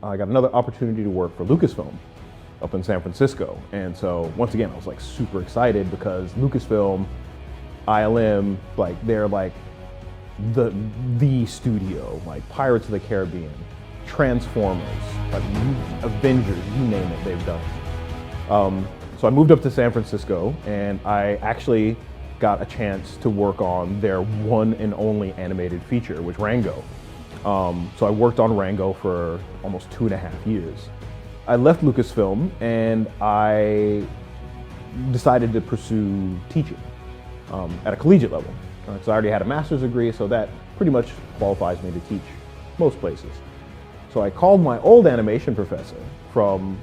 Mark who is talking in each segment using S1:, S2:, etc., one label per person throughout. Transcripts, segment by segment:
S1: I got another opportunity to work for Lucasfilm up in San Francisco. And so once again, I was like super excited because Lucasfilm, ILM, like they're like the studio, like Pirates of the Caribbean, Transformers, like Avengers, you name it, they've done it. So I moved up to San Francisco and I actually got a chance to work on their one and only animated feature, which Rango. So I worked on Rango for almost 2.5 years. I left Lucasfilm and I decided to pursue teaching at a collegiate level. So I already had a master's degree, so that pretty much qualifies me to teach most places. So I called my old animation professor from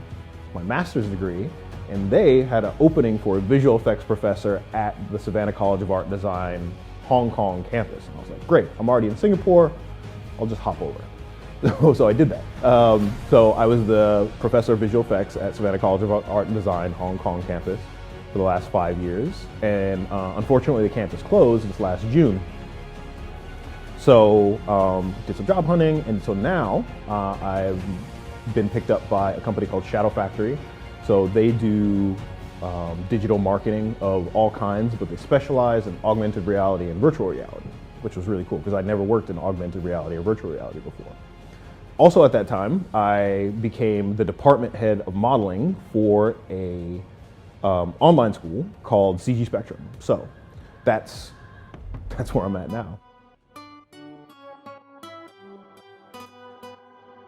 S1: my master's degree, and they had an opening for a visual effects professor at the Savannah College of Art and Design Hong Kong campus. And I was like, great, I'm already in Singapore, I'll just hop over. So I did that. So I was the professor of visual effects at Savannah College of Art and Design Hong Kong campus for the last 5 years. And unfortunately the campus closed this last June. So did some job hunting, and so now I've been picked up by a company called Shadow Factory. So they do digital marketing of all kinds, but they specialize in augmented reality and virtual reality, which was really cool because I'd never worked in augmented reality or virtual reality before. Also at that time, I became the department head of modeling for a online school called CG Spectrum. So that's where I'm at now.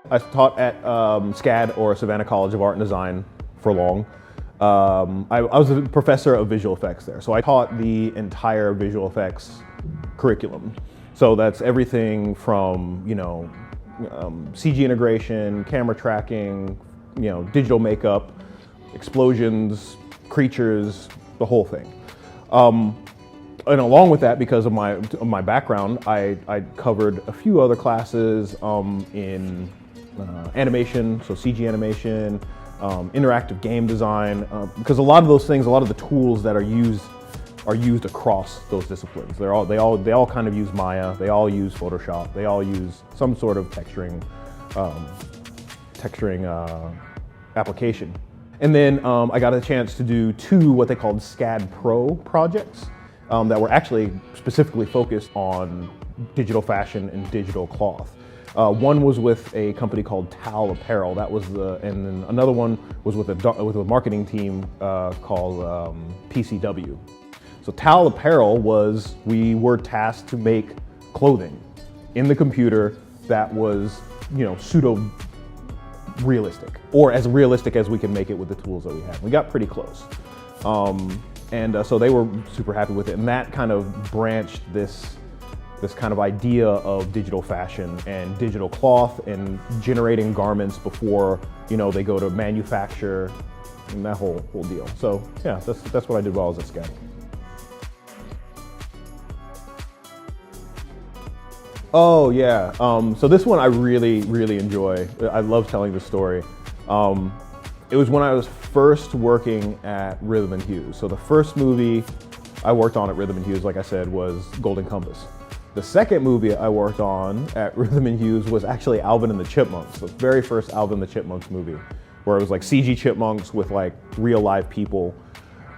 S1: I taught at SCAD, or Savannah College of Art and Design, for long. I was a professor of visual effects there. So I taught the entire visual effects curriculum. So that's everything from, CG integration, camera tracking, digital makeup, explosions, creatures, the whole thing. And along with that, because of my background, I covered a few other classes in animation, so CG animation, interactive game design, because a lot of those things, a lot of the tools that are used across those disciplines. They all kind of use Maya, they all use Photoshop, they all use some sort of texturing application. And then I got a chance to do 2 what they called SCAD Pro projects that were actually specifically focused on digital fashion and digital cloth. One was with a company called Towel Apparel. That was and then another one was with a marketing team called PCW. So Towel Apparel we were tasked to make clothing in the computer that was, pseudo realistic, or as realistic as we can make it with the tools that we had. We got pretty close. So they were super happy with it, and that kind of branched this kind of idea of digital fashion and digital cloth and generating garments before they go to manufacture, and that whole deal. So yeah, that's what I did while I was at SCAD. Oh yeah, so this one I really enjoy. I love telling this story. It was when I was first working at Rhythm and Hues. So the first movie I worked on at Rhythm and Hues, like I said, was Golden Compass. The second movie I worked on at Rhythm and Hues was actually Alvin and the Chipmunks, the very first Alvin and the Chipmunks movie, where it was like CG chipmunks with like real live people.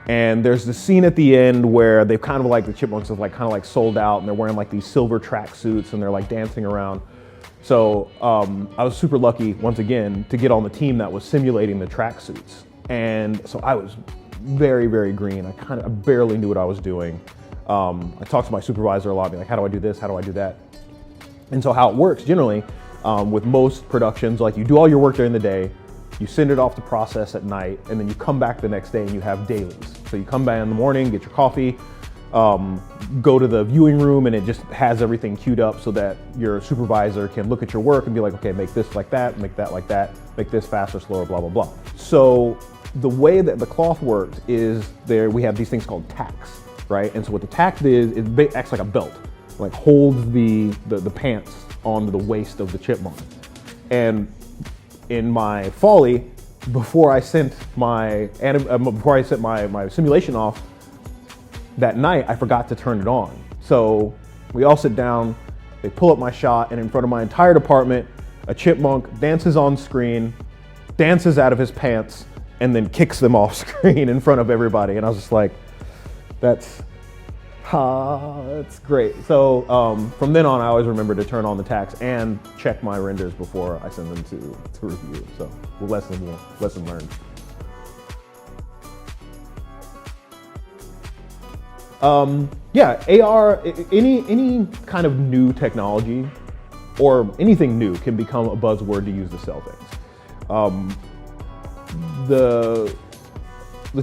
S1: And there's the scene at the end where they've kind of like, the chipmunks have like kind of like sold out, and they're wearing like these silver track suits and they're like dancing around. So I was super lucky, once again, to get on the team that was simulating the track suits. And so I was very green. I barely knew what I was doing. I talked to my supervisor a lot, being like, how do I do this? How do I do that? And so how it works generally with most productions, like you do all your work during the day, you send it off to process at night, and then you come back the next day and you have dailies. So you come back in the morning, get your coffee, go to the viewing room, and it just has everything queued up so that your supervisor can look at your work and be like, okay, make this like that, make that like that, make this faster, slower, blah, blah, blah. So the way that the cloth worked is we have these things called tacks, right? And so what the tack is, it acts like a belt, like holds the pants onto the waist of the chipmunk. And in my folly, before I sent my simulation off that night, I forgot to turn it on. So we all sit down, they pull up my shot, and in front of my entire department, a chipmunk dances on screen, dances out of his pants, and then kicks them off screen in front of everybody. And I was just like, that's great. So from then on, I always remember to turn on the tax and check my renders before I send them to review. So lesson learned. Yeah, AR, any kind of new technology or anything new can become a buzzword to use to sell things. The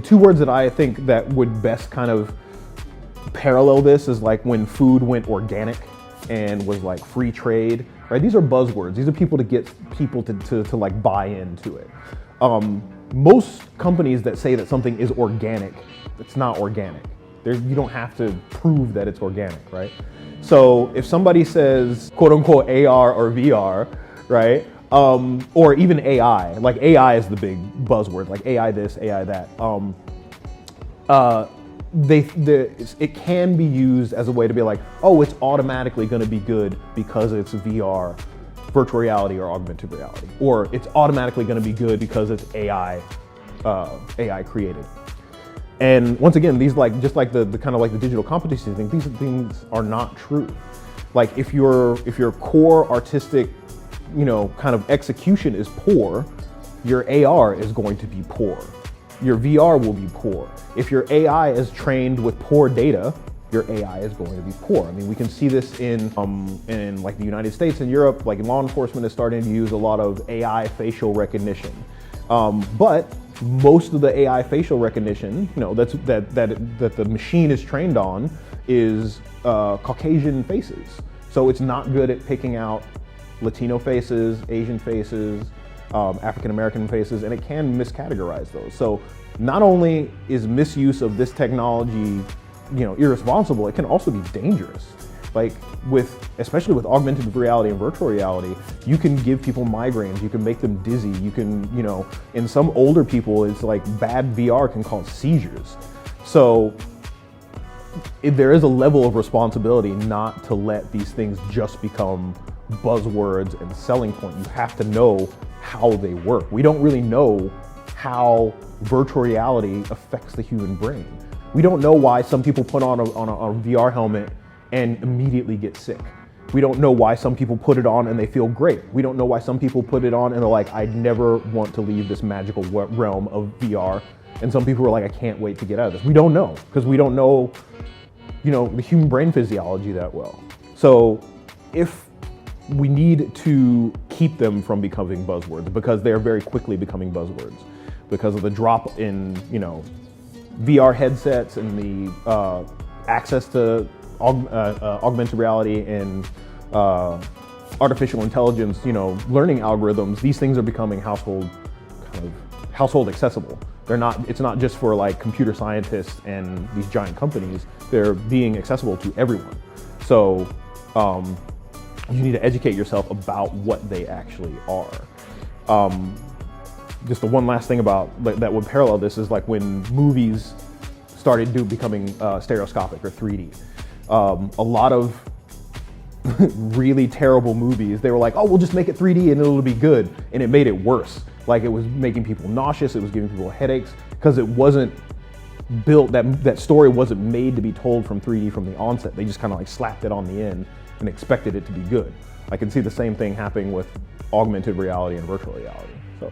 S1: two words that I think that would best kind of parallel this is like when food went organic and was like free trade, right? These are buzzwords. These are people to get people to like buy into it. Most companies that say that something is organic, it's not organic. You don't have to prove that it's organic, right? So if somebody says quote unquote AR or VR, right? Or even AI, like AI is the big buzzword, like AI this, AI that. It can be used as a way to be like, oh, it's automatically gonna be good because it's VR, virtual reality or augmented reality. Or it's automatically gonna be good because it's AI created. And once again, these just like the kind of like the digital competency thing, these things are not true. Like if your core artistic, kind of execution is poor, your AR is going to be poor. Your VR will be poor. If your AI is trained with poor data, your AI is going to be poor. I mean, we can see this in like the United States and Europe. Like law enforcement is starting to use a lot of AI facial recognition, but most of the AI facial recognition, that the machine is trained on, is Caucasian faces. So it's not good at picking out Latino faces, Asian faces, African American faces, and it can miscategorize those. So not only is misuse of this technology, irresponsible, it can also be dangerous. Like especially with augmented reality and virtual reality, you can give people migraines, you can make them dizzy, you can, in some older people, it's like bad VR can cause seizures. So there is a level of responsibility not to let these things just become buzzwords and selling point. You have to know how they work. We don't really know how virtual reality affects the human brain. We don't know why some people put on a VR helmet and immediately get sick. We don't know why some people put it on and they feel great. We don't know why some people put it on and they're like, I never want to leave this magical realm of VR. And some people are like, I can't wait to get out of this. We don't know, because we don't know, the human brain physiology that well. So if we need to keep them from becoming buzzwords, because they're very quickly becoming buzzwords because of the drop in, VR headsets and the access to augmented reality and artificial intelligence, learning algorithms. These things are becoming household accessible. It's not just for like computer scientists and these giant companies. They're being accessible to everyone. So you need to educate yourself about what they actually are. Just the one last thing about that would parallel this is like when movies started becoming stereoscopic or 3D. A lot of really terrible movies, they were like, oh, we'll just make it 3D and it'll be good. And it made it worse. Like it was making people nauseous, it was giving people headaches, because it wasn't built, that story wasn't made to be told from 3D from the onset. They just kind of like slapped it on the end and expected it to be good. I can see the same thing happening with augmented reality and virtual reality. So.